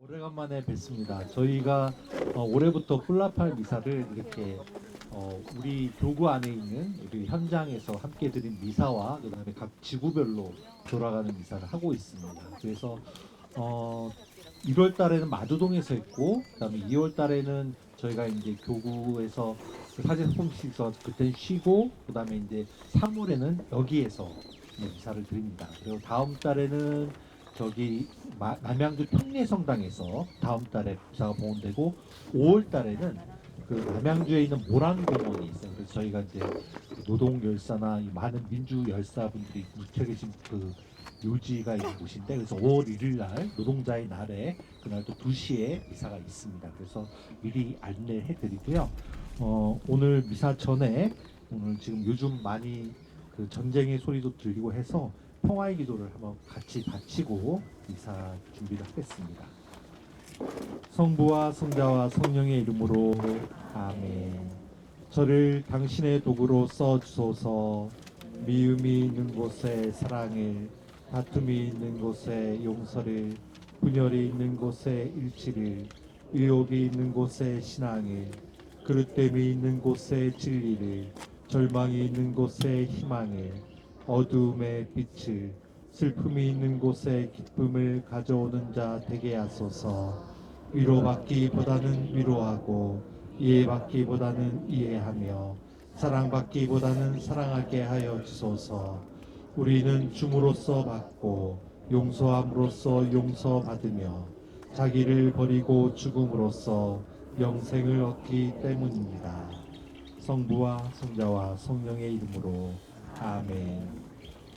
오래간만에 뵙습니다. 저희가 올해부터 뿔라팔 미사를 이렇게 우리 교구 안에 있는 우리 현장에서 함께 드린 미사와 그다음에 각 지구별로 돌아가는 미사를 하고 있습니다. 그래서 1월 달에는 마두동에서 했고, 그다음에 2월 달에는 저희가 이제 교구에서 그 사제통식에서 그때 쉬고, 그다음에 이제 3월에는 여기에서 미사를 드립니다. 그리고 다음 달에는 저기 남양주 평례성당에서 다음 달에 미사가 봉헌되고, 5월 달에는 그 남양주에 있는 모란공원이 있어요. 그래서 저희가 이제 노동 열사나 이 많은 민주 열사분들이 묻혀 계신 그 묘지가 있는 곳인데, 그래서 5월 1일 날 노동자의 날에 그날 또 2시에 미사가 있습니다. 그래서 미리 안내해 드리고요. 오늘 미사 전에 오늘 지금 요즘 많이 그 전쟁의 소리도 들리고 해서 평화의 기도를 한번 같이 바치고 미사 준비를 하겠습니다. 성부와 성자와 성령의 이름으로 아멘. 저를 당신의 도구로 써 주소서. 미움이 있는 곳에 사랑을, 다툼이 있는 곳에 용서를, 분열이 있는 곳에 일치를, 의혹이 있는 곳에 신앙을, 그릇됨이 있는 곳에 진리를, 절망이 있는 곳에 희망을, 어두움의 빛을, 슬픔이 있는 곳에 기쁨을 가져오는 자 되게 하소서. 위로받기보다는 위로하고, 이해받기보다는 이해하며, 사랑받기보다는 사랑하게 하여 주소서. 우리는 줌으로써 받고 용서함으로써 용서받으며 자기를 버리고 죽음으로써 영생을 얻기 때문입니다. 성부와 성자와 성령의 이름으로 아멘.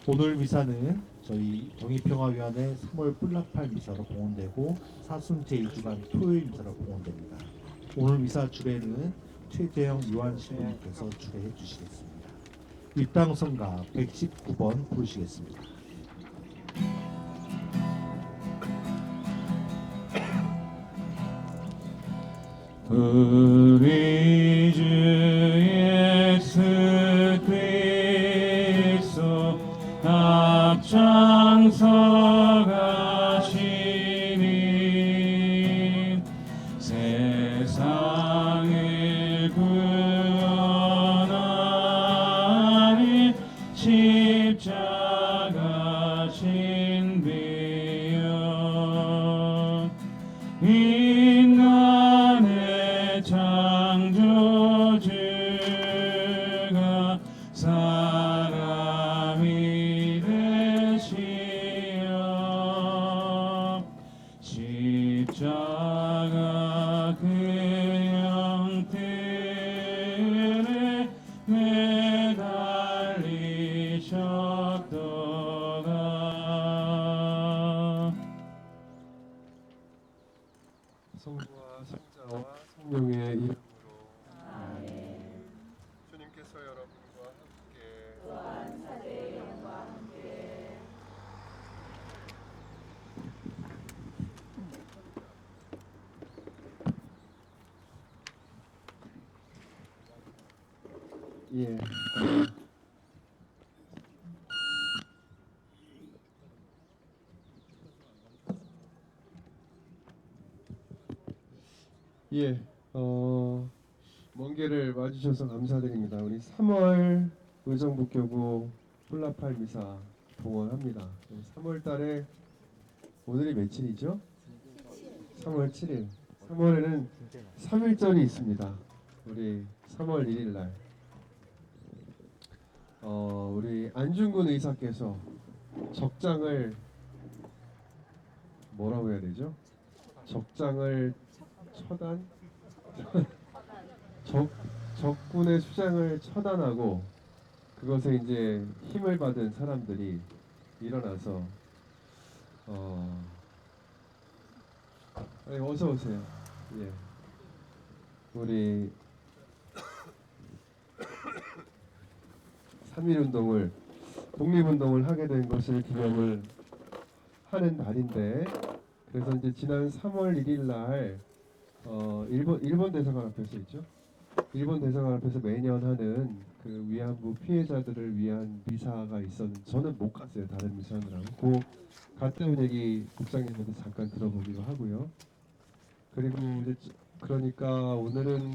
오늘 미사는 저희 정의평화위원회 3월 뿔라팔 미사로 봉헌되고, 사순 제2주간 토요일 미사로 봉헌됩니다. 오늘 미사 주례는 최재영 요한 신부님께서 주례해 주시겠습니다. 입당성가 119번 부르시겠습니다. 우리 주 예수 그리스도 앞장서가시니 세상을 구원하는 십자가 신비여 인간의 창조주가 사람이 되시어 십자가 그 형틀에 매달리셨도다. 성부와 성자와 성령의 이름으로 주님께서 여러분과 함께 예. 예, 먼 길을 와주셔서 감사드립니다. 우리 3월 의정부교구 뿔라팔 미사 봉헌합니다. 3월 달에 오늘이 며칠이죠? 3월 7일. 3월에는 3일절이 있습니다. 우리 3월 1일 날. 우리 안중근 의사께서 적장을 뭐라고 해야 되죠? 적장을 처단? 적군의 수장을 처단하고 그것에 이제 힘을 받은 사람들이 일어나서 어서 오세요. 예. 우리 3.1운동을 독립운동을 하게 된 것을 기념을 하는 날인데, 그래서 이제 지난 3월 1일 날 일본 대사관 앞에서 있죠. 일본 대사관 앞에서 매년 하는 그 위안부 피해자들을 위한 미사가 있었는데 저는 못 갔어요. 다른 미사느라고. 그 갔다 온 얘기 국장님한테 잠깐 들어보기로 하고요. 그리고 이제 그러니까 오늘은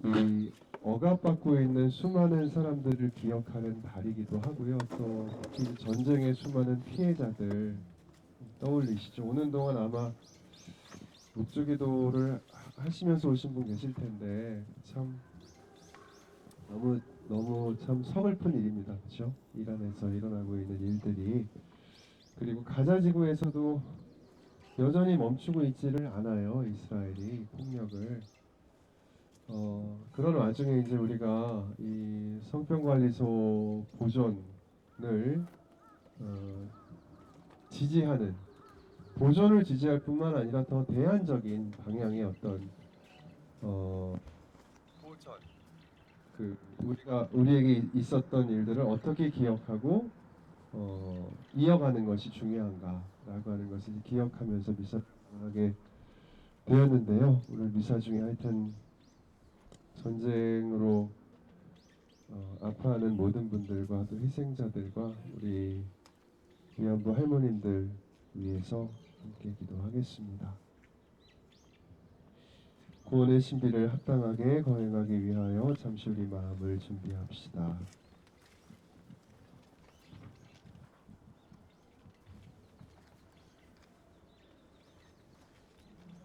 이 억압받고 있는 수많은 사람들을 기억하는 달이기도 하고요. 또 이 전쟁의 수많은 피해자들 떠올리시죠. 오는 동안 아마 묵주기도를 하시면서 오신 분 계실 텐데 참 너무 참 서글픈 일입니다. 그렇죠? 이란에서 일어나고 있는 일들이. 그리고 가자 지구에서도 여전히 멈추고 있지를 않아요. 이스라엘이 폭력을. 그런 와중에 이제 우리가 이 성평관리소 보존을 지지하는, 보존을 지지할 뿐만 아니라 더 대안적인 방향의 어떤 보전, 우리에게 있었던 일들을 어떻게 기억하고 이어가는 것이 중요한가라고 하는 것을 기억하면서 미사를 하게 되었는데요. 오늘 미사 중에 하여튼 전쟁으로 아파하는 모든 분들과 또 희생자들과 우리 위안부 할머님들 위해서 함께 기도하겠습니다. 구원의 신비를 합당하게 거행하기 위하여 잠시 우리 마음을 준비합시다.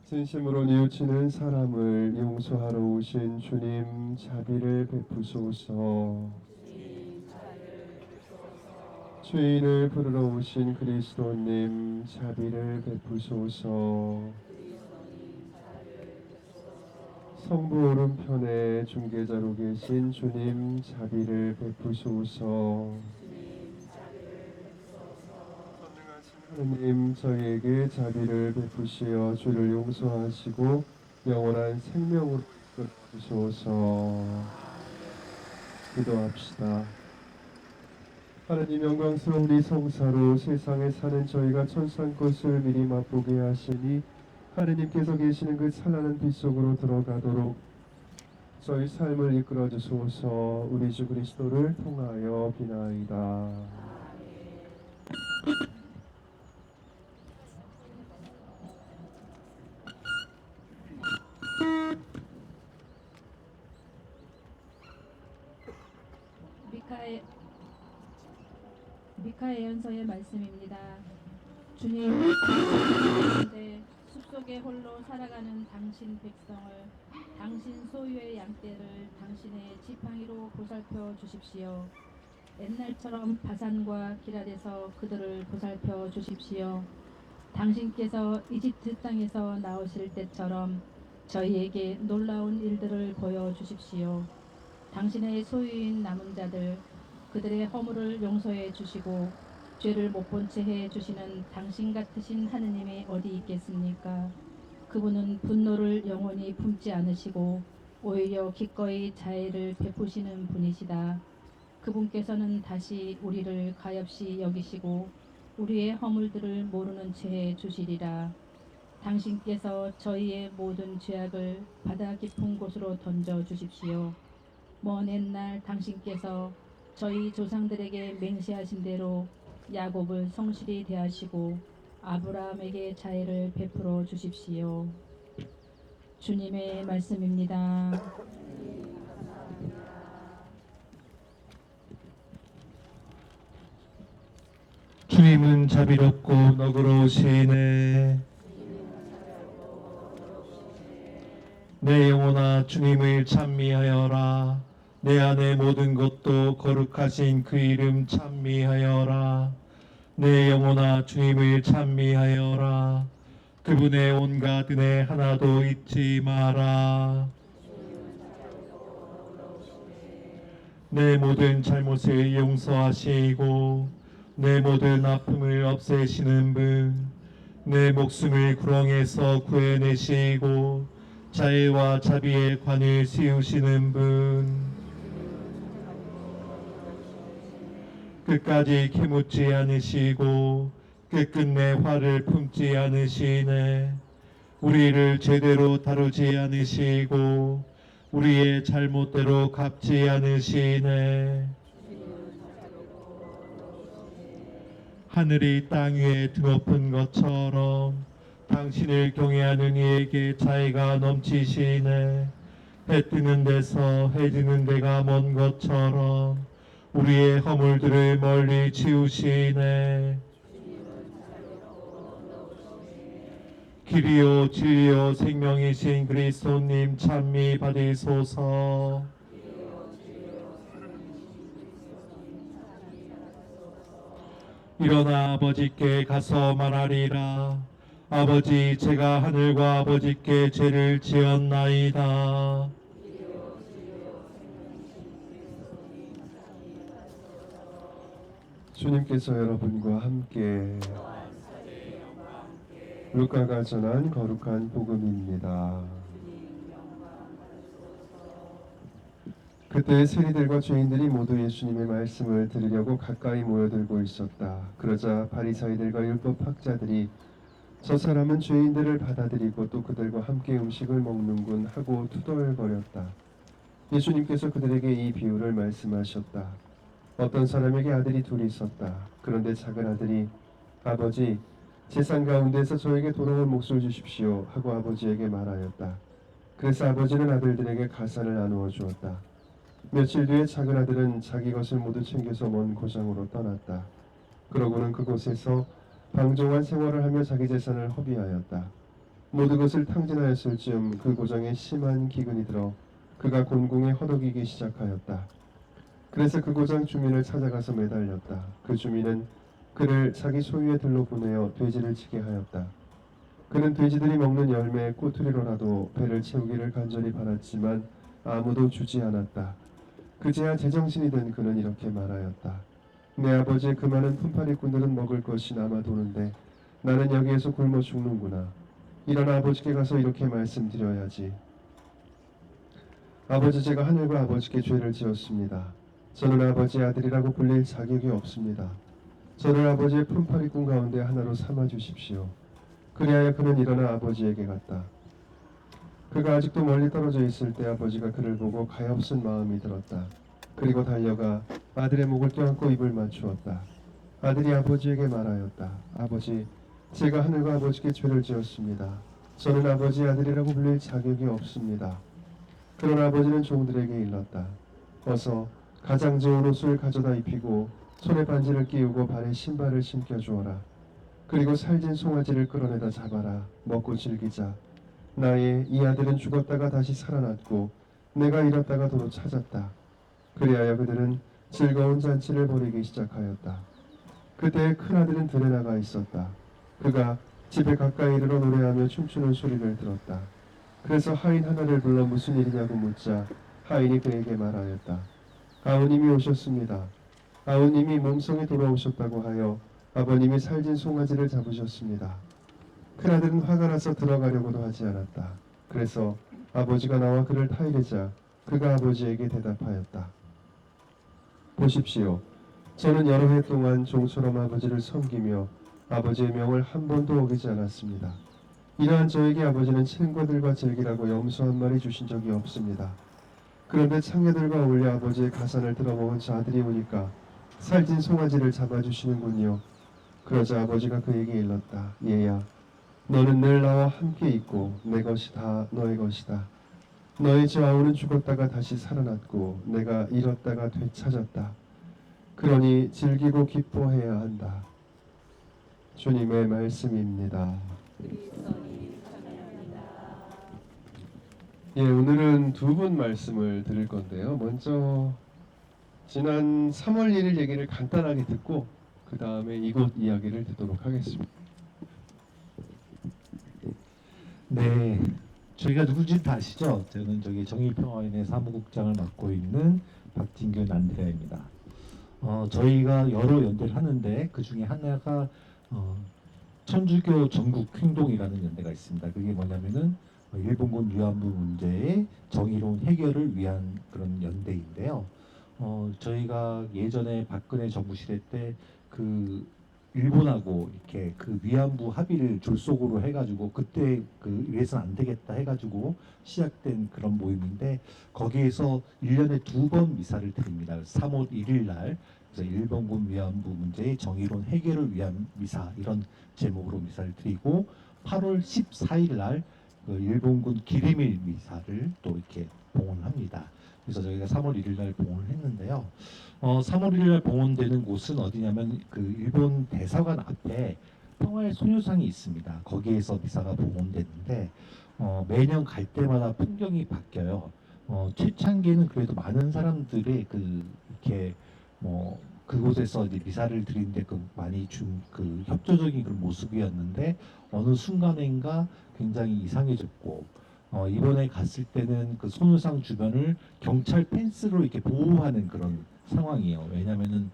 진심으로 뉘우치는 사람을 용서하러 오신 주님, 자비를 베푸소서. 죄인을 부르러 오신 그리스도님, 자비를 베푸소서. 성부 오른편에 중개자로 계신 주님, 자비를 베푸소서. 하느님, 저희에게 자비를 베푸시어 죄를 용서하시고 영원한 생명으로 이끌어주소서. 기도합시다. 하느님, 영광스러운 우리 성사로 세상에 사는 저희가 천상 것을 미리 맛보게 하시니 하느님께서 계시는 그 찬란한 빛 속으로 들어가도록 저희 삶을 이끌어 주소서. 우리 주 그리스도를 통하여 비나이다. 미카의 연서의 말씀입니다. 주님, 가운데 숲속에 홀로 살아가는 당신 백성을, 당신 소유의 양떼를 당신의 지팡이로 보살펴 주십시오. 옛날처럼 바산과 기럇에서 그들을 보살펴 주십시오. 당신께서 이집트 땅에서 나오실 때처럼 저희에게 놀라운 일들을 보여 주십시오. 당신의 소유인 남은 자들, 그들의 허물을 용서해 주시고 죄를 못 본 채 해 주시는 당신 같으신 하느님이 어디 있겠습니까? 그분은 분노를 영원히 품지 않으시고 오히려 기꺼이 자애를 베푸시는 분이시다. 그분께서는 다시 우리를 가엾이 여기시고 우리의 허물들을 모르는 채 해 주시리라. 당신께서 저희의 모든 죄악을 바다 깊은 곳으로 던져 주십시오. 먼 옛날 당신께서 저희 조상들에게 맹세하신 대로 야곱을 성실히 대하시고 아브라함에게 자애를 베풀어 주십시오. 주님의 말씀입니다. 주님은 자비롭고 너그러우시네. 내 영혼아 주님을 찬미하여라. 내 안의 모든 것도 거룩하신 그 이름 찬미하여라. 내 영혼아 주님을 찬미하여라. 그분의 온갖 은혜 하나도 잊지 마라. 내 모든 잘못을 용서하시고 내 모든 아픔을 없애시는 분, 내 목숨을 구렁에서 구해내시고 자애와 자비의 관을 씌우시는 분, 끝까지 캐묻지 않으시고 끝끝내 화를 품지 않으시네. 우리를 제대로 다루지 않으시고 우리의 잘못대로 갚지 않으시네. 하늘이 땅 위에 드높은 것처럼 당신을 경외하는 이에게 자애가 넘치시네. 해 뜨는 데서 해 지는 데가 먼 것처럼 우리의 허물들을 멀리 치우시네. 길이요 진리요 생명이신 그리스도님 찬미 받으소서. 일어나 아버지께 가서 말하리라. 아버지, 제가 하늘과 아버지께 죄를 지었나이다. 주님께서 여러분과 함께 루카가 전한 거룩한 복음입니다. 그때 세리들과 죄인들이 모두 예수님의 말씀을 들으려고 가까이 모여들고 있었다. 그러자 바리사이들과 율법학자들이 저 사람은 죄인들을 받아들이고 또 그들과 함께 음식을 먹는군 하고 투덜거렸다. 예수님께서 그들에게 이 비유를 말씀하셨다. 어떤 사람에게 아들이 둘이 있었다. 그런데 작은 아들이 아버지, 재산 가운데서 저에게 돌아올 몫을 주십시오 하고 아버지에게 말하였다. 그래서 아버지는 아들들에게 가산을 나누어 주었다. 며칠 뒤에 작은 아들은 자기 것을 모두 챙겨서 먼 고장으로 떠났다. 그러고는 그곳에서 방종한 생활을 하며 자기 재산을 허비하였다. 모든 것을 탕진하였을 즈음 그 고장에 심한 기근이 들어 그가 곤궁에 허덕이기 시작하였다. 그래서 그 고장 주민을 찾아가서 매달렸다. 그 주민은 그를 자기 소유의 들로 보내어 돼지를 치게 하였다. 그는 돼지들이 먹는 열매의 꼬투리로라도 배를 채우기를 간절히 바랐지만 아무도 주지 않았다. 그제야 제정신이 든 그는 이렇게 말하였다. 내 아버지의 그 많은 품팔이꾼들은 먹을 것이 남아 도는데 나는 여기에서 굶어 죽는구나. 일어나 아버지께 가서 이렇게 말씀드려야지. 아버지, 제가 하늘과 아버지께 죄를 지었습니다. 저는 아버지의 아들이라고 불릴 자격이 없습니다. 저를 아버지의 품팔이꾼 가운데 하나로 삼아 주십시오. 그리하여 그는 일어나 아버지에게 갔다. 그가 아직도 멀리 떨어져 있을 때 아버지가 그를 보고 가엾은 마음이 들었다. 그리고 달려가 아들의 목을 껴안고 입을 맞추었다. 아들이 아버지에게 말하였다. 아버지, 제가 하늘과 아버지께 죄를 지었습니다. 저는 아버지의 아들이라고 불릴 자격이 없습니다. 그러나 아버지는 종들에게 일렀다. 어서 가장 좋은 옷을 가져다 입히고 손에 반지를 끼우고 발에 신발을 신겨 주어라. 그리고 살진 송아지를 끌어내다 잡아라. 먹고 즐기자. 나의 이 아들은 죽었다가 다시 살아났고 내가 잃었다가 도로 찾았다. 그리하여 그들은 즐거운 잔치를 벌이기 시작하였다. 그때 큰아들은 들에 나가 있었다. 그가 집에 가까이 이르러 노래하며 춤추는 소리를 들었다. 그래서 하인 하나를 불러 무슨 일이냐고 묻자 하인이 그에게 말하였다. 아우님이 오셨습니다. 아우님이 몸성에 돌아오셨다고 하여 아버님이 살진 송아지를 잡으셨습니다. 큰아들은 화가 나서 들어가려고도 하지 않았다. 그래서 아버지가 나와 그를 타이르자 그가 아버지에게 대답하였다. 보십시오. 저는 여러 해 동안 종처럼 아버지를 섬기며 아버지의 명을 한 번도 어기지 않았습니다. 이러한 저에게 아버지는 친구들과 즐기라고 염소 한 마리 주신 적이 없습니다. 그런데 창녀들과 어울려 아버지의 가산을 들어먹은 저 아들이 오니까 살진 송아지를 잡아주시는군요. 그러자 아버지가 그에게 일렀다. 얘야, 너는 늘 나와 함께 있고 내 것이 다 너의 것이다. 너의 저 아우는 죽었다가 다시 살아났고 내가 잃었다가 되찾았다. 그러니 즐기고 기뻐해야 한다. 주님의 말씀입니다. 예, 오늘은 두 분 말씀을 드릴 건데요. 먼저 지난 3월 1일 얘기를 간단하게 듣고 그 다음에 이곳 이야기를 듣도록 하겠습니다. 네, 저희가 누군지 다 아시죠? 저는 저기 정의평화인의 사무국장을 맡고 있는 박진균 안드레아입니다. 저희가 여러 연대를 하는데 그 중에 하나가 천주교 전국 행동이라는 연대가 있습니다. 그게 뭐냐면은 일본군 위안부 문제의 정의로운 해결을 위한 그런 연대인데요. 저희가 예전에 박근혜 정부 시대 때 그 일본하고 이렇게 그 위안부 합의를 졸속으로 해가지고 그때 그 이래서는 안 되겠다 해가지고 시작된 그런 모임인데 거기에서 1년에 2번 미사를 드립니다. 3월 1일 날 그래서 일본군 위안부 문제의 정의로운 해결을 위한 미사 이런 제목으로 미사를 드리고 8월 14일 날 그 일본군 기리밀 미사를 또 이렇게 봉헌합니다. 그래서 저희가 3월 1일 날 봉헌을 했는데요. 3월 1일 날 봉헌되는 곳은 어디냐면 그 일본 대사관 앞에 평화의 소녀상이 있습니다. 거기에서 미사가 봉헌되는데 매년 갈 때마다 풍경이 바뀌어요. 최창기에는 그래도 많은 사람들의 그 이렇게 뭐 그곳에서 이제 미사를 드리는데 그 많이 좀 그 협조적인 그런 모습이었는데 어느 순간인가 굉장히 이상해졌고 이번에 갔을 때는 그 소녀상 주변을 경찰 펜스로 이렇게 보호하는 그런 상황이에요. 왜냐면은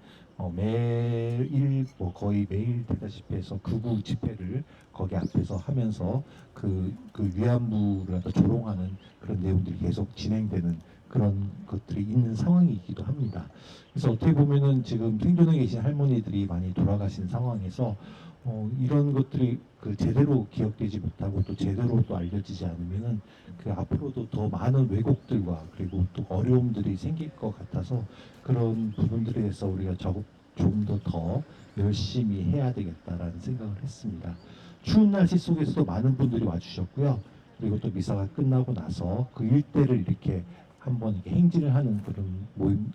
매일 뭐 거의 매일 되다시피 해서 극우 집회를 거기 앞에서 하면서 그 위안부를 갖다 조롱하는 그런 내용들이 계속 진행되는 그런 것들이 있는 상황이기도 합니다. 그래서 어떻게 보면은 지금 생존해 계신 할머니들이 많이 돌아가신 상황에서 이런 것들이 그 제대로 기억되지 못하고 또 제대로 또 알려지지 않으면은 그 앞으로도 더 많은 왜곡들과 그리고 또 어려움들이 생길 것 같아서 그런 부분들에 대해서 우리가 좀 더 열심히 해야 되겠다라는 생각을 했습니다. 추운 날씨 속에서도 많은 분들이 와주셨고요. 그리고 또 미사가 끝나고 나서 그 일대를 이렇게 한번 이렇게 행진을 하는 그런 모임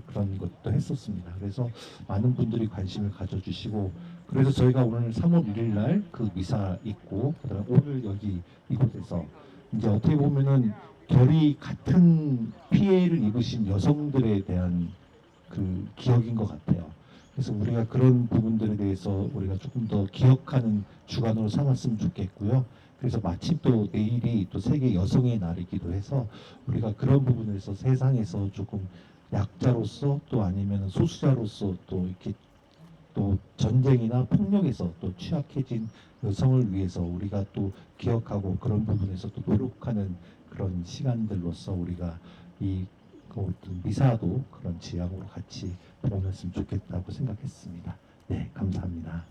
그런 것도 했었습니다. 그래서 많은 분들이 관심을 가져주시고 그래서 저희가 오늘 3월 1일 날 그 미사 있고 그다음에 오늘 여기 이곳에서 이제 어떻게 보면은 결이 같은 피해를 입으신 여성들에 대한 그 기억인 것 같아요. 그래서 우리가 그런 부분들에 대해서 우리가 조금 더 기억하는 주간으로 삼았으면 좋겠고요. 그래서 마침 또 내일이 또 세계 여성의 날이기도 해서 우리가 그런 부분에서 세상에서 조금 약자로서 또 아니면 소수자로서 또 이렇게 또 전쟁이나 폭력에서 또 취약해진 여성을 위해서 우리가 또 기억하고 그런 부분에서 또 노력하는 그런 시간들로서 우리가 이 미사도 그런 지향으로 같이 보냈으면 좋겠다고 생각했습니다. 네, 감사합니다.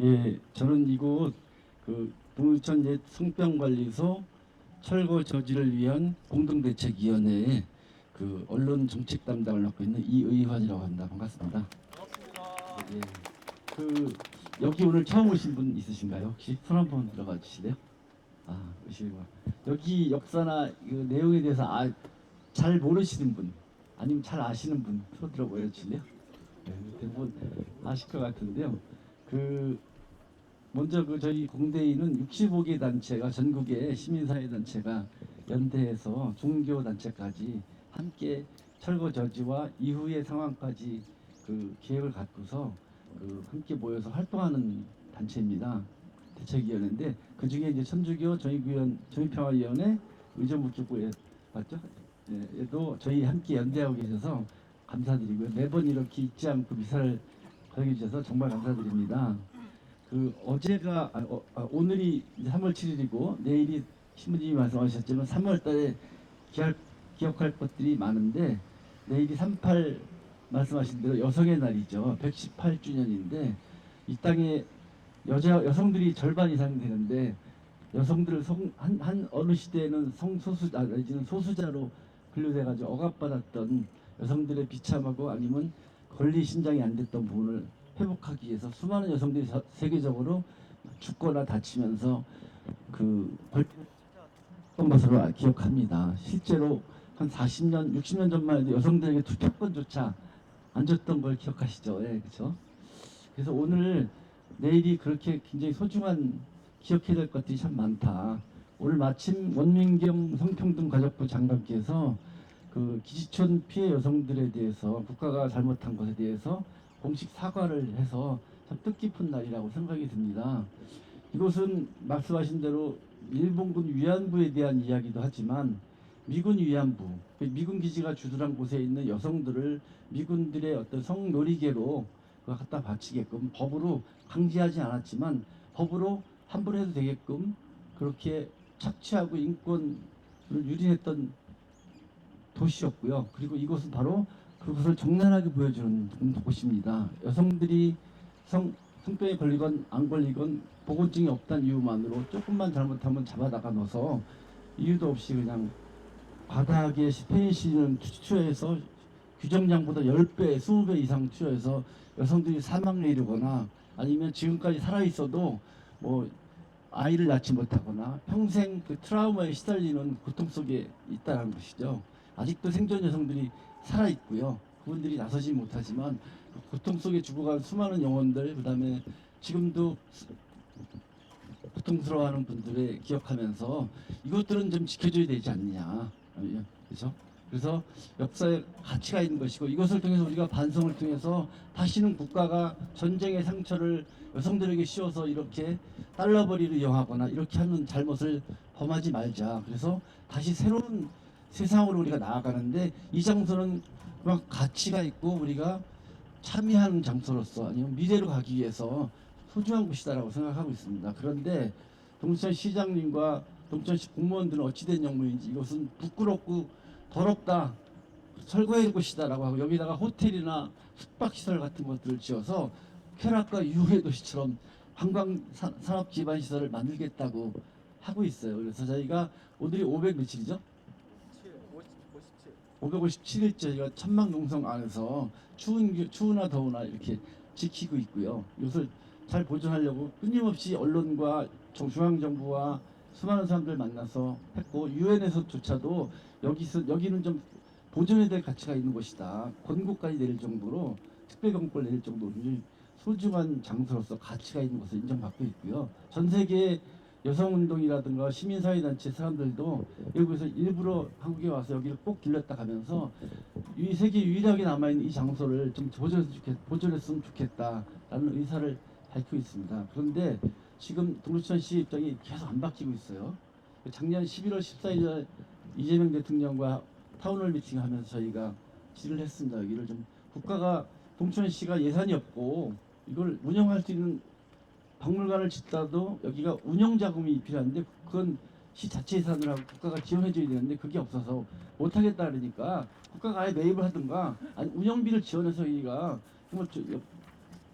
예, 저는 이곳 그 동두천 옛 성병관리소 철거 저지를 위한 공동대책위원회의 그 언론 정책 담당을 맡고 있는 이의환이라고 합니다. 반갑습니다. 예, 그 여기 오늘 처음 오신 분 있으신가요? 혹시 손 한번 들어봐 주실래요? 아, 그러시구나. 여기 역사나 그 내용에 대해서 잘 모르시는 분, 아니면 잘 아시는 분 손 들어 보여주실래요? 네, 대부분 아실 것 같은데요. 그 먼저 그 저희 공대인은 65개 단체가 전국의 시민사회 단체가 연대해서 종교 단체까지 함께 철거 저지와 이후의 상황까지 그 기획을 갖고서 그 함께 모여서 활동하는 단체입니다. 대책위원회인데 그 중에 이제 천주교 정의평화위원회 의정부교구에 맞죠? 예, 도 저희 함께 연대하고 계셔서 감사드리고요. 매번 이렇게 잊지 않고 미사를 거행해 주셔서 정말 감사드립니다. 그 어제가 오늘이 이제 3월 7일이고 내일이 신부님이 말씀하셨지만 3월달에 기억할 것들이 많은데 내일이 38 말씀하신 대로 여성의 날이죠. 118주년인데 이 땅에 여성들이 절반 이상 되는데 여성들을 한 어느 시대에는 성소수자 내지는 소수자로 분류돼가지고 억압받았던 여성들의 비참하고 아니면 권리 신장이 안 됐던 부분을 회복하기 위해서 수많은 여성들이 세계적으로 죽거나 다치면서 그 벌했던 것으로 기억합니다. 실제로 한 40년, 60년 전만 해도 여성들에게 투표권조차 안 줬던 걸 기억하시죠? 예, 그렇죠? 그래서 오늘 내일이 그렇게 굉장히 소중한 기억해야 될 것들이 참 많다. 오늘 마침 원민경 성평등 가족부 장관께서 그 기지촌 피해 여성들에 대해서 국가가 잘못한 것에 대해서 공식 사과를 해서 참 뜻깊은 날이라고 생각이 듭니다. 이곳은 말씀하신 대로 일본군 위안부에 대한 이야기도 하지만 미군 위안부, 미군 기지가 주둔한 곳에 있는 여성들을 미군들의 어떤 성놀이개로 갖다 바치게끔 법으로 강제하지 않았지만 법으로 함부로 해도 되게끔 그렇게 착취하고 인권 유린했던 도시였고요. 그리고 이곳은 바로 그것을 적나라하게 보여주는 곳입니다. 여성들이 성병에 걸리건 안 걸리건 보건증이 없다는 이유만으로 조금만 잘못하면 잡아다가 넣어서 이유도 없이 그냥 바닥에 페니실린을 투여해서 규정량보다 10배, 20배 이상 투여해서 여성들이 사망에 이르거나 아니면 지금까지 살아있어도 뭐 아이를 낳지 못하거나 평생 그 트라우마에 시달리는 고통 속에 있다는 것이죠. 아직도 생존 여성들이 살아있고요. 그분들이 나서지 못하지만 그 고통 속에 죽어간 수많은 영혼들, 그 다음에 지금도 고통스러워하는 분들을 기억하면서 이것들은 좀 지켜줘야 되지 않느냐. 그렇죠? 그래서 역사에 가치가 있는 것이고 이것을 통해서 우리가 반성을 통해서 다시는 국가가 전쟁의 상처를 여성들에게 씌워서 이렇게 달러벌이를 이용하거나 이렇게 하는 잘못을 범하지 말자. 그래서 다시 새로운 세상으로 우리가 나아가는데 이 장소는 그만 가치가 있고 우리가 참여하는 장소로서 아니면 미래로 가기 위해서 소중한 곳이다라고 생각하고 있습니다. 그런데 동천 시장님과 동천시 공무원들은 어찌된 영문인지 이것은 부끄럽고 더럽다, 철거할 곳이다라고 하고 여기다가 호텔이나 숙박시설 같은 것들을 지어서 쾌락과 유해 도시처럼 관광 산업 기반 시설을 만들겠다고 하고 있어요. 그래서 저희가 오늘이 500 며칠이죠? 557일째 저희가 천막농성 안에서 추우나 더우나 이렇게 지키고 있고요. 이것을 잘 보존하려고 끊임없이 언론과 중앙정부와 수많은 사람들 만나서 했고 유엔에서조차도 여기는 좀 보존해야 될 가치가 있는 곳이다. 권고까지 내릴 정도로 특별경보를 내릴 정도로 굉장히 소중한 장소로서 가치가 있는 것을 인정받고 있고요. 전 세계 여성운동이라든가 시민사회단체 사람들도 여기서 일부러 한국에 와서 여기를 꼭 들렸다 가면서 이 세계 유일하게 남아있는 이 장소를 좀 보존했으면 좋겠다라는 의사를 밝히고 있습니다. 그런데 지금 동두천시 입장이 계속 안 바뀌고 있어요. 작년 11월 14일 이재명 대통령과 타운홀 미팅하면서 저희가 질의를 했습니다. 여기를 좀 국가가 동천시가 예산이 없고 이걸 운영할 수 있는 박물관을 짓다도 여기가 운영 자금이 필요한데 그건 시 자체 예산을 하고 국가가 지원해줘야 되는데 그게 없어서 못하겠다 그러니까 국가가 아예 매입을 하든가 아니 운영비를 지원해서 여기가 정말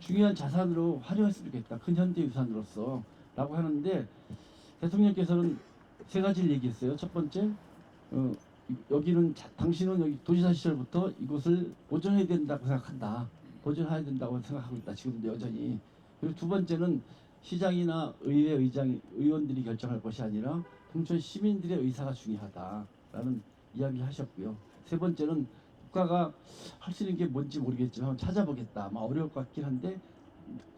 중요한 자산으로 활용했으면 좋겠다. 큰 현대유산으로서 라고 하는데 대통령께서는 세 가지를 얘기했어요. 첫 번째 여기는 당신은 여기 도지사 시절부터 이곳을 보존해야 된다고 생각한다. 보존해야 된다고 생각하고 있다. 지금도 여전히. 그리고 두 번째는 시장이나 의회 의원들이 결정할 것이 아니라 동천 시민들의 의사가 중요하다라는 이야기를 하셨고요. 세 번째는 국가가 할 수 있는 게 뭔지 모르겠지만 찾아보겠다. 아마 어려울 것 같긴 한데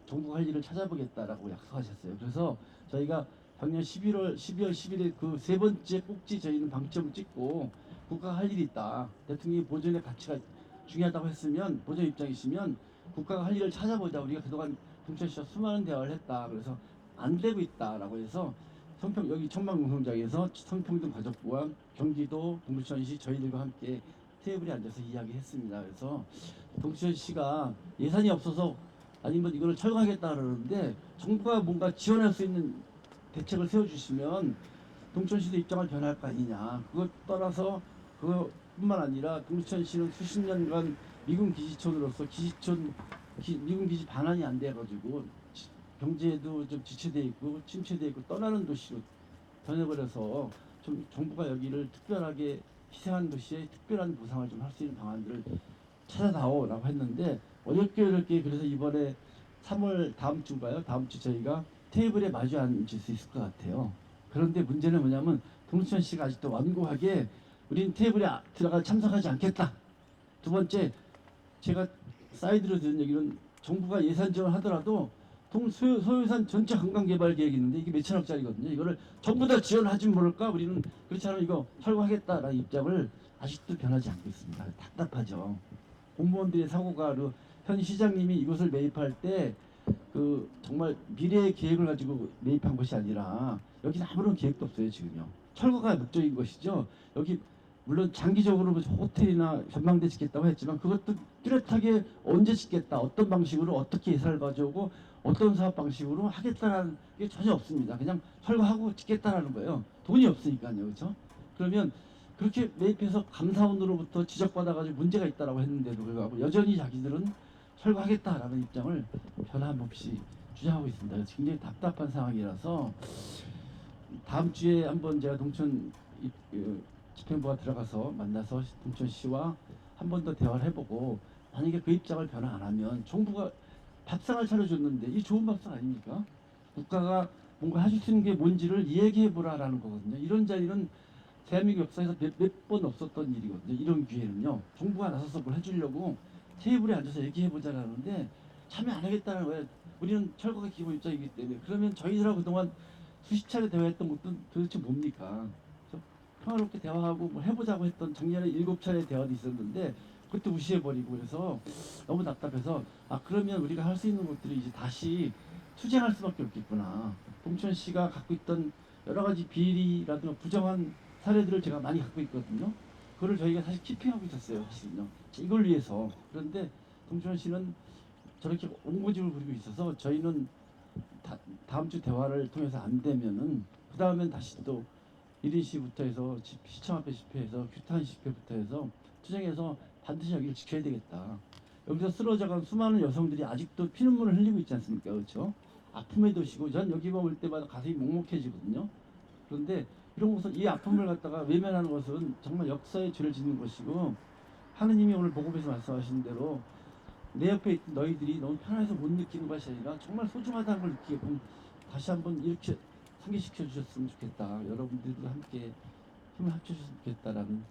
정부가 할 일을 찾아보겠다라고 약속하셨어요. 그래서 저희가 작년 12월 11일 그 세 번째 꼭지 저희는 방점을 찍고 국가가 할 일이 있다. 대통령이 보존의 가치가 중요하다고 했으면 보존 입장이시면 국가가 할 일을 찾아보자. 우리가 그동안 동천시와 수많은 대화를 했다. 그래서 안 되고 있다라고 해서 여기 천막농성장에서 성평등 가족부와 경기도 동두천시 저희들과 함께 테이블에 앉아서 이야기했습니다. 그래서 동두천시가 예산이 없어서 아니면 이거를 철거하겠다 그러는데 정부가 뭔가 지원할 수 있는 대책을 세워주시면 동천시도 입장을 변할 거 아니냐. 그것 따라서 그것뿐만 아니라 동천시는 수십 년간 미군 기지촌으로서 미군 기지 반환이 안 돼가지고 경제도 좀 지체돼 있고 침체돼 있고 떠나는 도시로 변해버려서 좀 정부가 여기를 특별하게 희생한 도시에 특별한 보상을 좀 할 수 있는 방안들을 찾아다오라고 했는데 어렵게 그래서 이번에 3월 다음 주인가요? 다음 주 저희가 테이블에 마주 앉을 수 있을 것 같아요. 그런데 문제는 뭐냐면 동두천시가 아직도 완고하게 우린 테이블에 들어가 참석하지 않겠다. 두 번째 제가 사이드로 들은 얘기는 정부가 예산 지원하더라도 소유산 전체 관광개발 계획이 있는데 이게 몇천억짜리거든요. 이거를 전부 다 지원하지 모를까? 우리는 그렇지 않으면 이거 철거하겠다라는 입장을 아직도 변하지 않고 있습니다. 답답하죠. 공무원들의 사고가 현 시장님이 이것을 매입할 때 그 정말 미래의 계획을 가지고 매입한 것이 아니라 여기는 아무런 계획도 없어요. 지금요. 철거가 목적인 것이죠. 여기 물론 장기적으로 호텔이나 전망대 짓겠다고 했지만 그것도 뚜렷하게 언제 짓겠다, 어떤 방식으로 어떻게 예산을 가져오고 어떤 사업 방식으로 하겠다라는 게 전혀 없습니다. 그냥 철거하고 짓겠다라는 거예요. 돈이 없으니까요. 그렇죠? 그러면 그렇게 매입해서 감사원으로부터 지적받아가지고 문제가 있다라고 했는데도 불구하고 여전히 자기들은 철거하겠다라는 입장을 변함없이 주장하고 있습니다. 그래서 굉장히 답답한 상황이라서 다음 주에 한번 제가 동천 집행부가 들어가서 만나서 동천시와 한 번 더 대화를 해보고 만약에 그 입장을 변화 안 하면 정부가 밥상을 차려줬는데 이 좋은 밥상 아닙니까? 국가가 뭔가 해줄 수 있는 게 뭔지를 얘기해보라라는 거거든요. 이런 자리는 대한민국 역사에서 몇 번 없었던 일이거든요. 이런 기회는요. 정부가 나서서 뭘 해주려고 테이블에 앉아서 얘기해보자라는데 참여 안 하겠다는 거예요. 우리는 철거가 기본 입장이기 때문에. 그러면 저희들하고 그동안 수십 차례 대화했던 것도 도대체 뭡니까? 평화롭게 대화하고 뭐 해보자고 했던 작년에 7차례 대화도 있었는데 그것도 무시해버리고 그래서 너무 답답해서 그러면 우리가 할 수 있는 것들이 이제 다시 투쟁할 수밖에 없겠구나. 동천시가 갖고 있던 여러 가지 비리라든가 부정한 사례들을 제가 많이 갖고 있거든요. 그거를 저희가 사실 키핑하고 있었어요. 사실은요. 이걸 위해서. 그런데 동천시는 저렇게 옹고집을 부리고 있어서 저희는 다음 주 대화를 통해서 안 되면은 그 다음엔 다시 또 1인 시부터 해서 시청 앞에 집회해서 규탄 집회부터 해서 투쟁해서 반드시 여기를 지켜야 되겠다. 여기서 쓰러져간 수많은 여성들이 아직도 피눈물을 흘리고 있지 않습니까? 그렇죠? 아픔의 도시고 전 여기만 올 때마다 가슴이 먹먹해지거든요. 그런데 이런 것은 이 아픔을 갖다가 외면하는 것은 정말 역사의 죄를 짓는 것이고 하느님이 오늘 복음에서 말씀하신 대로 내 옆에 있던 너희들이 너무 편해서 못 느끼는 것이 아니라 정말 소중하다는 걸 느끼게끔 다시 한번 이렇게 상기시켜 주셨으면 좋겠다. 여러분들도 함께 힘을 합쳐주셨으면 좋겠다라는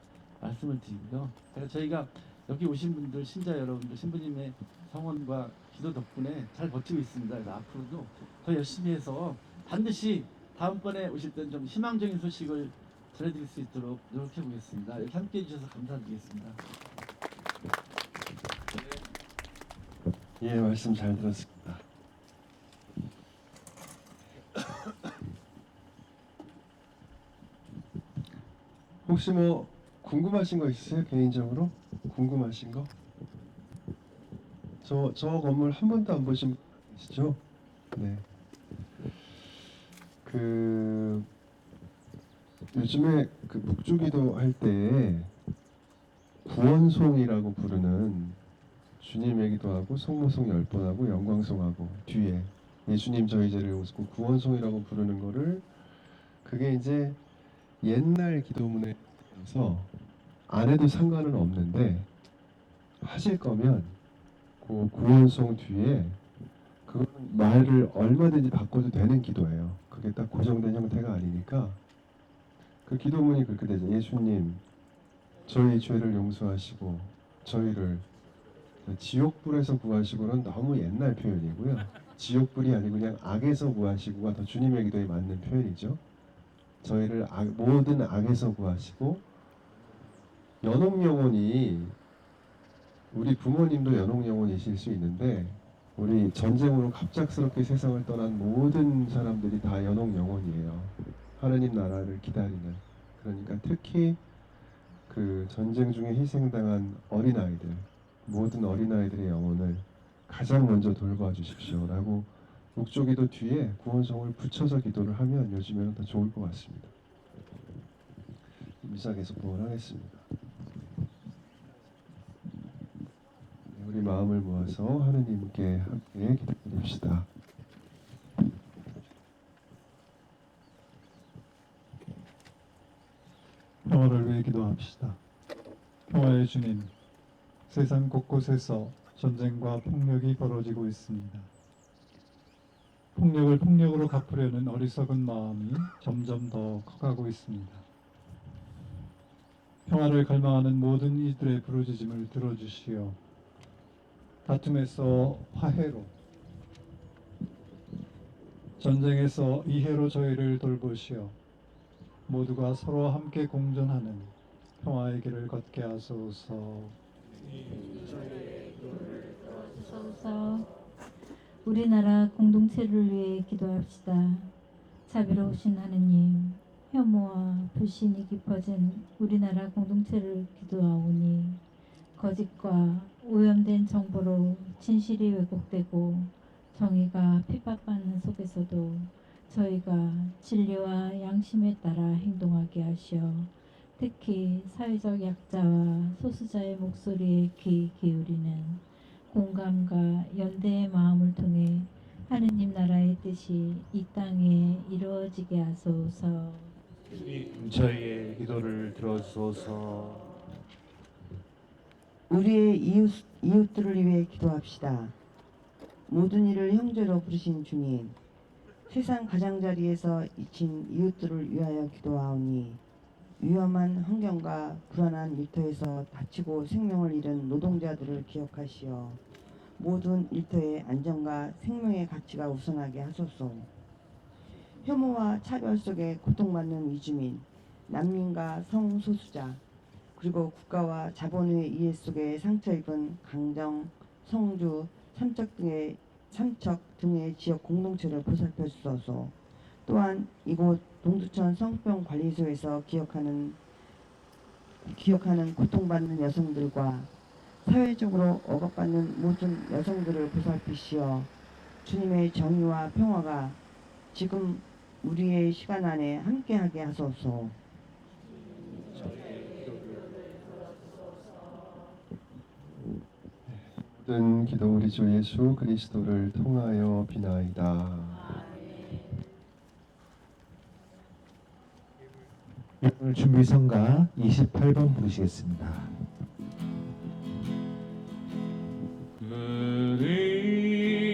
말씀을 드리고요. 그래서 저희가 여기 오신 분들, 신자 여러분들, 신부님의 성원과 기도 덕분에 잘 버티고 있습니다. 그래서 앞으로도 더 열심히 해서 반드시 다음번에 오실 때는 좀 희망적인 소식을 전해드릴 수 있도록 노력해 보겠습니다. 이렇게 함께 해주셔서 감사드리겠습니다. 예, 말씀 잘 들었습니다. 혹시 뭐 궁금하신 거 있으세요? 개인적으로 궁금하신 거? 저 건물 한 번도 안 보신 분 계시죠? 네. 요즘에 그 묵주기도 할 때 구원송이라고 부르는 주님의 기도하고 성모송 10번하고 영광송하고 뒤에 예수님 저희 죄를 오시고 구원송이라고 부르는 거를 그게 이제 옛날 기도문에서 안 해도 상관은 없는데 하실 거면 그 구원송 뒤에 그 말을 얼마든지 바꿔도 되는 기도예요. 그게 딱 고정된 형태가 아니니까 그 기도문이 그렇게 되죠. 예수님 저희 죄를 용서하시고 저희를 지옥불에서 구하시고는 너무 옛날 표현이고요. 지옥불이 아니고 그냥 악에서 구하시고가 더 주님의 기도에 맞는 표현이죠. 저희를 모든 악에서 구하시고 연옥영혼이 우리 부모님도 연옥영혼이실 수 있는데 우리 전쟁으로 갑작스럽게 세상을 떠난 모든 사람들이 다 연옥영혼이에요. 하느님 나라를 기다리는. 그러니까 특히 그 전쟁 중에 희생당한 어린아이들 모든 어린아이들의 영혼을 가장 먼저 돌봐 주십시오라고 묵조기도 뒤에 구원송을 붙여서 기도를 하면 요즘에는 더 좋을 것 같습니다. 미사 계속 봉헌하겠습니다. 우리 마음을 모아서 하느님께 함께 기도드립시다. 평화를 위해 기도합시다. 평화의 주님, 세상 곳곳에서 전쟁과 폭력이 벌어지고 있습니다. 폭력을 폭력으로 갚으려는 어리석은 마음이 점점 더 커가고 있습니다. 평화를 갈망하는 모든 이들의 부르짖음을 들어주시어 다툼에서 화해로, 전쟁에서 이해로 저희를 돌보시어 모두가 서로 함께 공존하는 평화의 길을 걷게 하소서. 주소서. 우리나라 공동체를 위해 기도합시다. 자비로우신 하느님, 혐오와 불신이 깊어진 우리나라 공동체를 기도하오니 거짓과 오염된 정보로 진실이 왜곡되고 정의가 핍박받는 속에서도 저희가 진리와 양심에 따라 행동하게 하시어 특히 사회적 약자와 소수자의 목소리에 귀 기울이는 공감과 연대의 마음을 통해 하느님 나라의 뜻이 이 땅에 이루어지게 하소서. 주님 저희의 기도를 들어주소서. 우리의 이웃들을 위해 기도합시다. 모든 일을 형제로 부르신 주님, 세상 가장자리에서 잊힌 이웃들을 위하여 기도하오니 위험한 환경과 불안한 일터에서 다치고 생명을 잃은 노동자들을 기억하시어 모든 일터의 안전과 생명의 가치가 우선하게 하소서. 혐오와 차별 속에 고통받는 이주민, 난민과 성소수자, 그리고 국가와 자본의 이해 속에 상처 입은 강정, 성주, 삼척 등의 지역 공동체를 보살펴 주소서. 또한 이곳 동두천 성병관리소에서 기억하는 고통받는 여성들과 사회적으로 억압받는 모든 여성들을 보살피시어 주님의 정의와 평화가 지금 우리의 시간 안에 함께하게 하소서. 모든 기도 우리 주 예수 그리스도를 통하여 비나이다. 오늘 준비성가 28번 부르시겠습니다.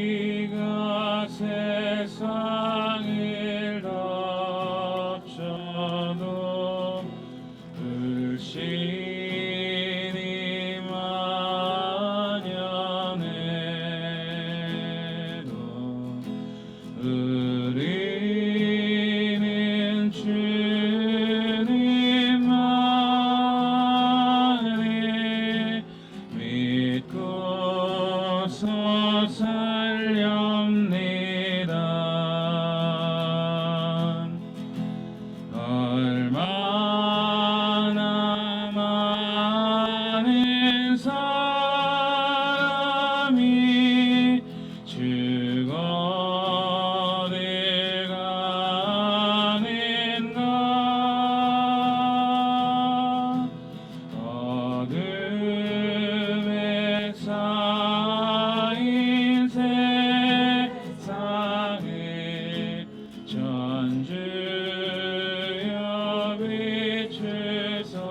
그리가 세상을 덮쳐도 불신이 만연해도 우리는 주님만을 믿고서 살렵니다. 얼마나 많은 사람이 죽어들 가는가. 어둠에 쌓인 세상을 전주여 비추소서.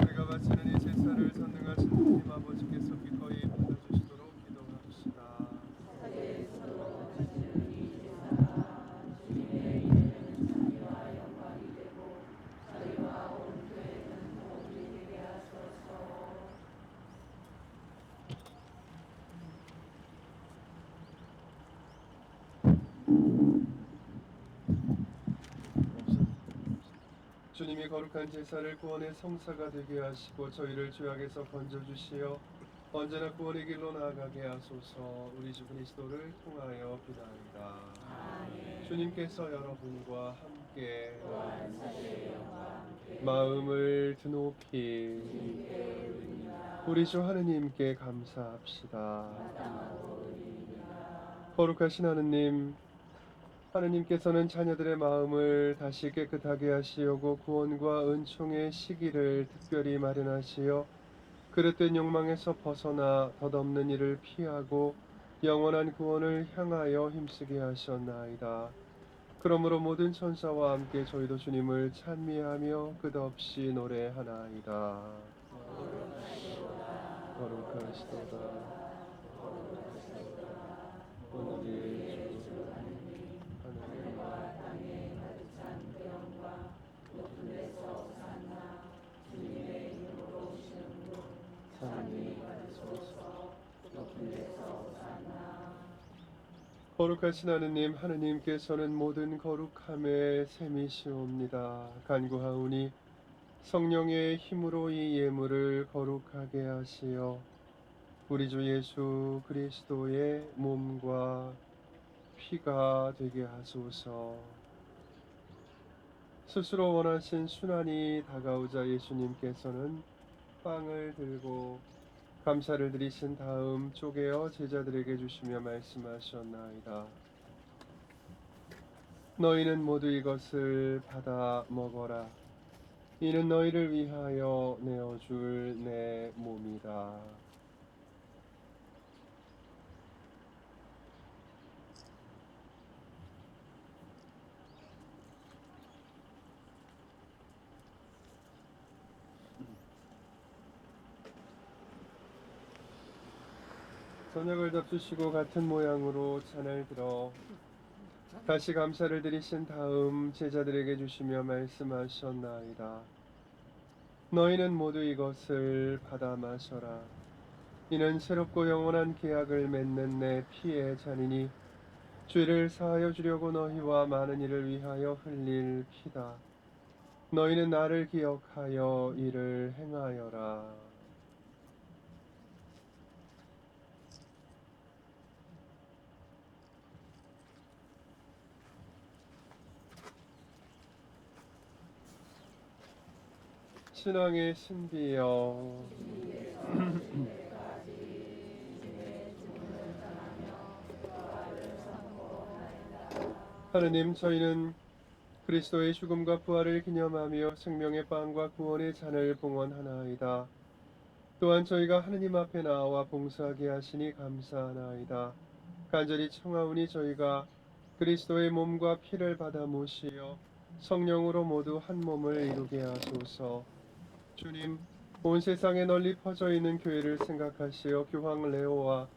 우리가 바치는 이 제사를 전능하신 하나님 아버지께서 기꺼이 받아주시도록 기도합시다. 주님이 거룩한 제사를 구원의 성사가 되게 하시고 저희를 죄악에서 건져주시어 언제나 구원의 길로 나아가게 하소서. 우리 주 그리스도를 통하여 기도합니다. 주님께서 여러분과 함께 마음을 드높이 우리 주 하느님께 감사합시다. 거룩하신 하느님, 하느님께서는 자녀들의 마음을 다시 깨끗하게 하시려고 구원과 은총의 시기를 특별히 마련하시어 그릇된 욕망에서 벗어나 덧없는 일을 피하고 영원한 구원을 향하여 힘쓰게 하셨나이다. 그러므로 모든 천사와 함께 저희도 주님을 찬미하며 끝없이 노래하나이다. 거룩하시도다. 오늘의 주 하나님과 땅에 가득한 영광 높은 데서 오산나 주님의 이름으로 오시는 분 찬미 받으소서. 높은 데서 오산나. 거룩하신 하느님, 하느님께서는 모든 거룩함의 셈이시옵니다. 간구하오니 성령의 힘으로 이 예물을 거룩하게 하시어 우리 주 예수 그리스도의 몸과 피가 되게 하소서. 스스로 원하신 순환이 다가오자 예수님께서는 빵을 들고 감사를 드리신 다음 쪼개어 제자들에게 주시며 말씀하셨나이다. 너희는 모두 이것을 받아 먹어라. 이는 너희를 위하여 내어줄 내 몸이라. 저녁을 덮으시고 같은 모양으로 잔을 들어 다시 감사를 드리신 다음 제자들에게 주시며 말씀하셨나이다. 너희는 모두 이것을 받아 마셔라. 이는 새롭고 영원한 계약을 맺는 내 피의 잔이니 죄를 사하여 주려고 너희와 많은 이를 위하여 흘릴 피다. 너희는 나를 기억하여 이를 행하여라. 신앙의 신비여, 하느님, 저희는 그리스도의 죽음과 부활을 기념하며 생명의 빵과 구원의 잔을 봉헌하나이다. 또한 저희가 하느님 앞에 나와 봉사하게 하시니 감사하나이다. 간절히 청하오니 저희가 그리스도의 몸과 피를 받아 모시어 성령으로 모두 한 몸을 이루게 하소서. 주님, 온 세상에 널리 퍼져 있는 교회를 생각하시어 교황 레오와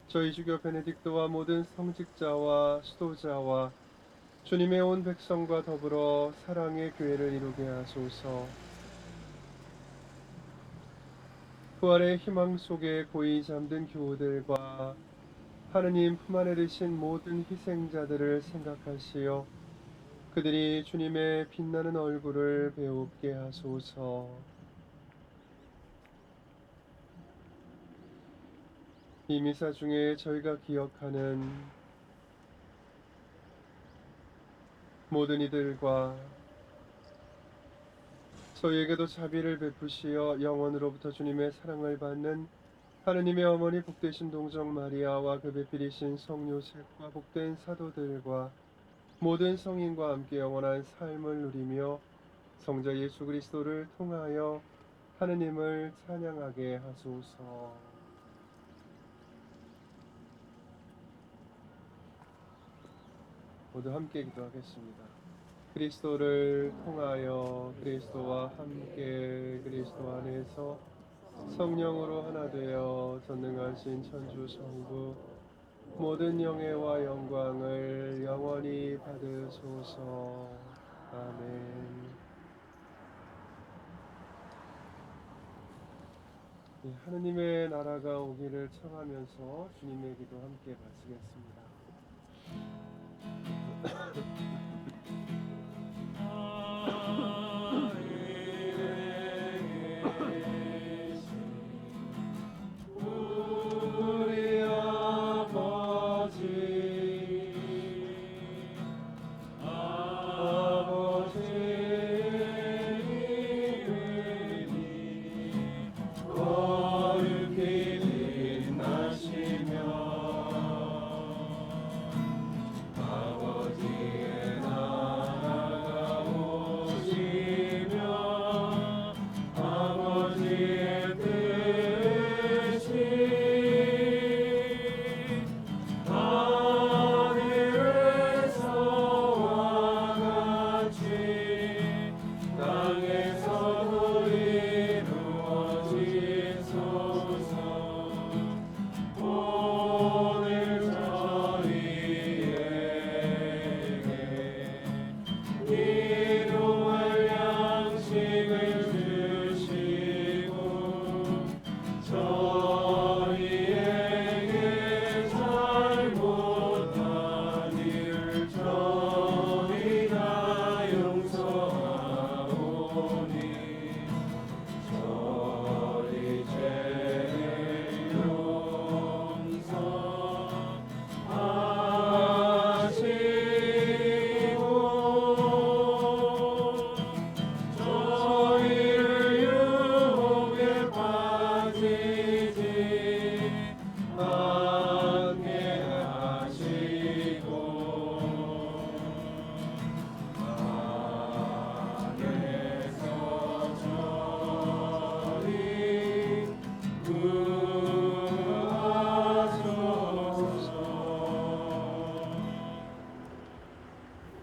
저희 주교 베네딕토와 모든 성직자와 수도자와 주님의 온 백성과 더불어 사랑의 교회를 이루게 하소서. 부활의 희망 속에 고이 잠든 교우들과 하느님 품 안에 드신 모든 희생자들을 생각하시어 그들이 주님의 빛나는 얼굴을 배웁게 하소서. 이 미사 중에 저희가 기억하는 모든 이들과 저희에게도 자비를 베푸시어 영원으로부터 주님의 사랑을 받는 하느님의 어머니 복되신 동정 마리아와 그 배필이신 성 요셉과 복된 사도들과 모든 성인과 함께 영원한 삶을 누리며 성자 예수 그리스도를 통하여 하느님을 찬양하게 하소서. 모두 함께 기도하겠습니다. 그리스도를 통하여 그리스도와 함께 그리스도 안에서 성령으로 하나 되어 전능하신 천주 성부 모든 영예와 영광을 영원히 받으소서. 아멘. 하느님의 나라가 오기를 청하면서 주님의 기도 함께 마치겠습니다. 우리 아버지 이름이 거룩히 빛나시며 아버지의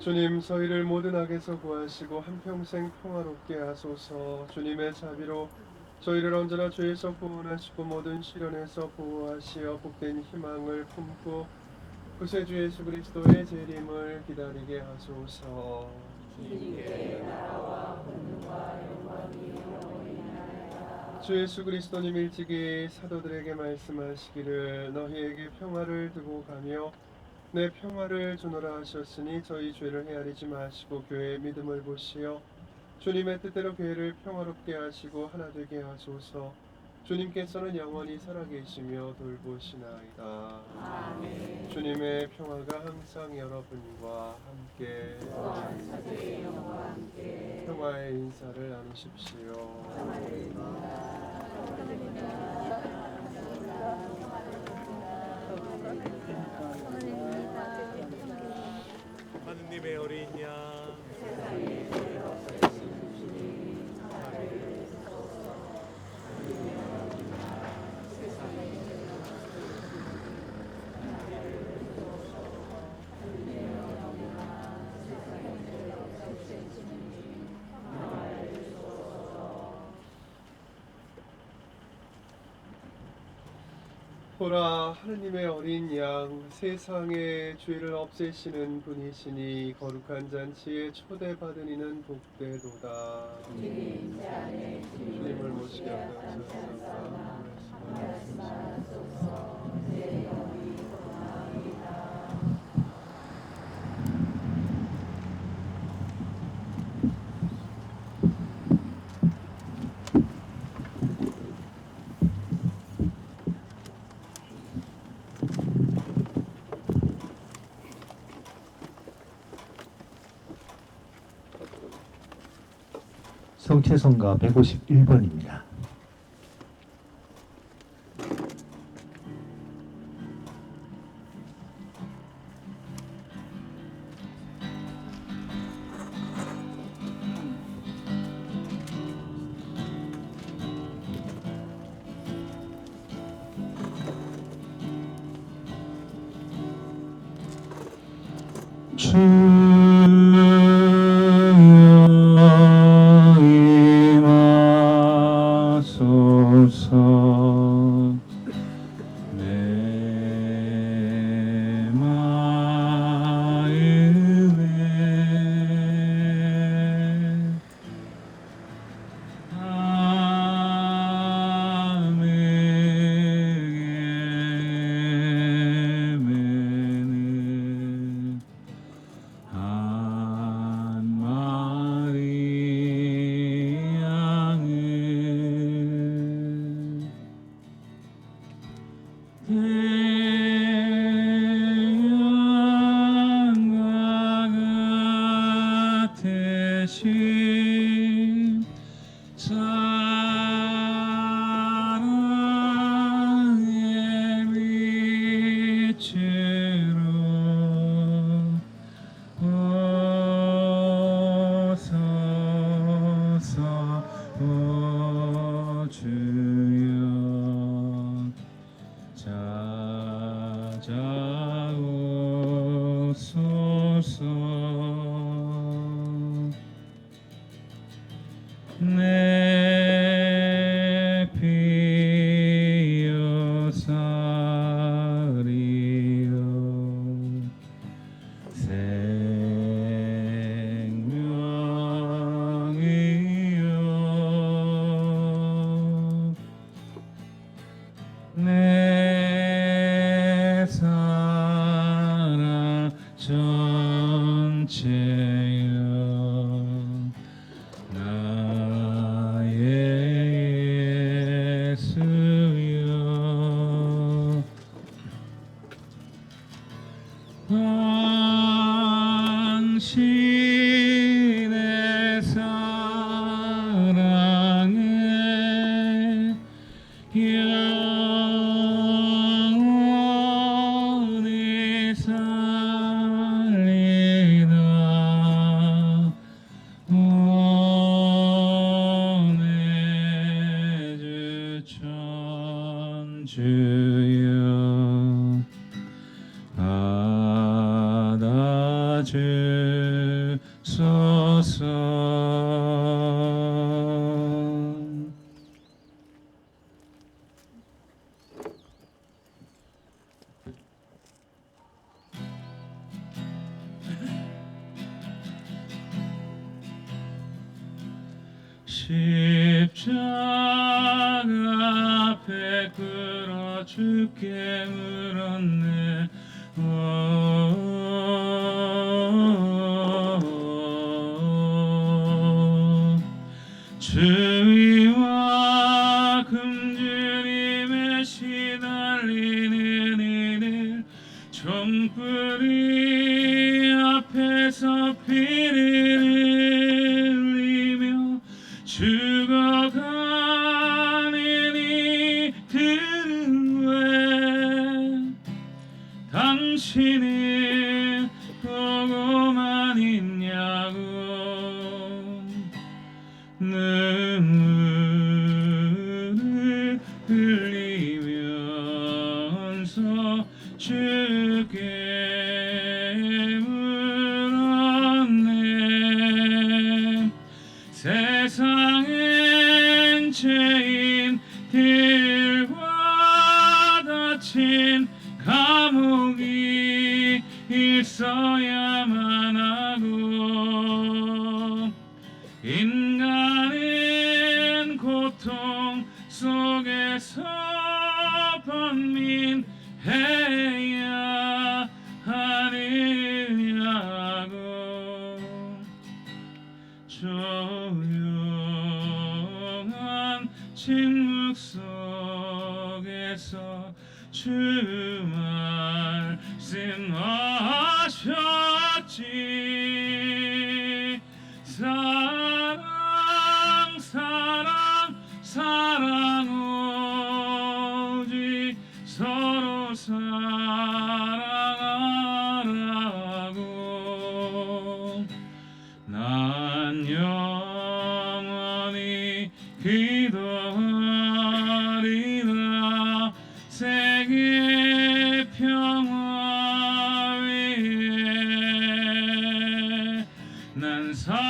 주님 저희를 모든 악에서 구하시고 한평생 평화롭게 하소서. 주님의 자비로 저희를 언제나 죄에서 구원하시고 모든 시련에서 보호하시어 복된 희망을 품고 구세주 예수 그리스도의 재림을 기다리게 하소서. 주 예수 그리스도님 일찍이 사도들에게 말씀하시기를 너희에게 평화를 두고 가며 내 평화를 주노라 하셨으니 저희 죄를 헤아리지 마시고 교회의 믿음을 보시어 주님의 뜻대로 교회를 평화롭게 하시고 하나 되게 하소서. 주님께서는 영원히 살아계시며 돌보시나이다. 아멘. 주님의 평화가 항상 여러분과 함께 평화의 인사를 나누십시오. 하느님의 어린 양 보라 하느님의 어린 양 세상의 죄를 없애시는 분이시니 거룩한 잔치에 초대받은 이는 복되도다. 주님을 모시게 하옵소서. 성채성가 151번입니다. 임하소서. 내 마음에 아멘은 한 마리 양을 태양과 같으신 사랑의 빛으로 오소서. 오 주여 찾아오소서. 내 피어사리여 생명이여 내 사랑 전체여 나의 예수여 당신의 사랑에 영원히 살리다 원해 주 천주여 받아주 십자가 앞에 끌어 주께 물었네. 주위와 금주님의 시달리는 이들 종뿌리 앞에서 피를 흘리며 죽어가는 이들은 왜 당신을 보고만 있냐고. 눈물을 흘리면서 주께 물었네. 세상엔 죄인들과 닫힌 감옥이 있어야만 하고 인간은 고통 속에서 번민해야 하느냐고. 조용한 침묵 속에서 주 말씀하셨지. 사랑 사랑 사랑 오직 서로 사랑하라고. 난 영원히 기도하리라. 세계 평화 위에 난 사랑하리라.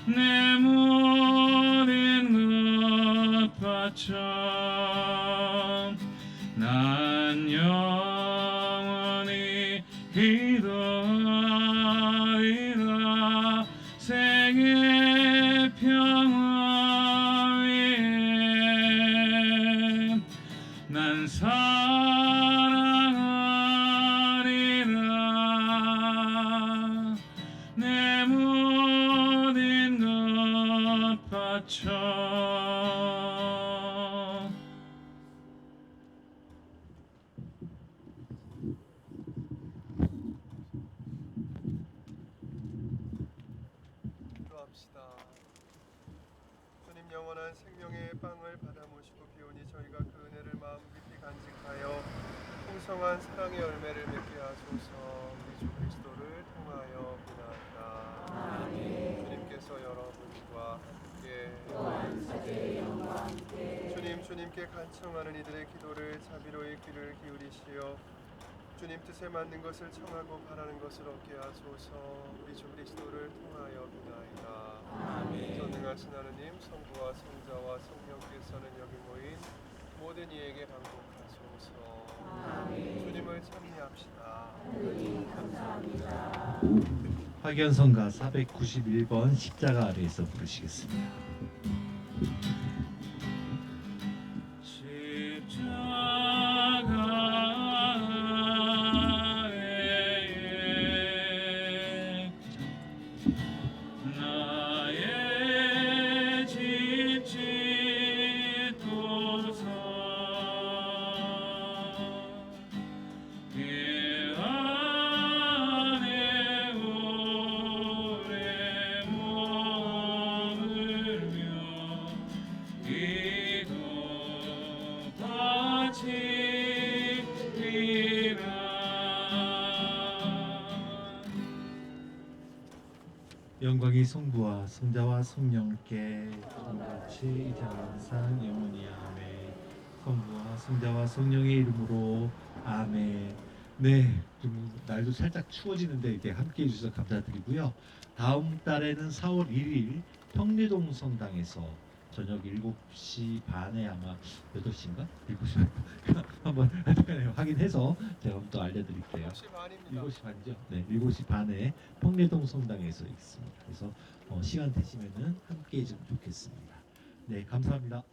내 모든 것 바쳐 난 영원히 기도하리라. 세계 평화 위에 난 사랑하리라. 내 모든 것 바쳐. 기도합시다. 주님 영원한 생명의 빵을 받아 모시고 비오니 저희가 그 은혜를 마음 깊이 간직하여 풍성한 사랑의 열매를 맺게 하소서. 우리 주 그리스도를 통하여 비나이다. 주님께서 여러분과 함께 주님께 간청하는 이들의 기도를 자비로이 귀를 기울이시어 주님 뜻에 맞는 것을 청하고 바라는 것을 얻게 하소서. 우리 주 그리스도를 통하여 비나이다. 전능하신 하느님, 성부와 성자와 성령께서는 여기 모인 모든 이에게 방복하소서. 주님을 찬미합시다. 화견성가 491번 십자가 아래에서 부르시겠습니다. 나의 지치도서 그 안에 오래 머물며 기도바치리라. 영광이 성부와 성자와 성령께 같이 이제 항상 영원히 아멘. 성부와 성자와 성령의 이름으로 아멘. 네, 좀 날도 살짝 추워지는데 이렇게 함께해 주셔서 감사드리고요. 다음 달에는 4월 1일 평리동 성당에서 저녁 7시 반에 아마 8시인가? 7시 한번 확인해서 제가 또 알려드릴게요. 7시 반이죠? 네, 7시 반에 평내동 성당에서 있습니다. 그래서 시간 되시면은 함께 해주면 좋겠습니다. 네, 감사합니다.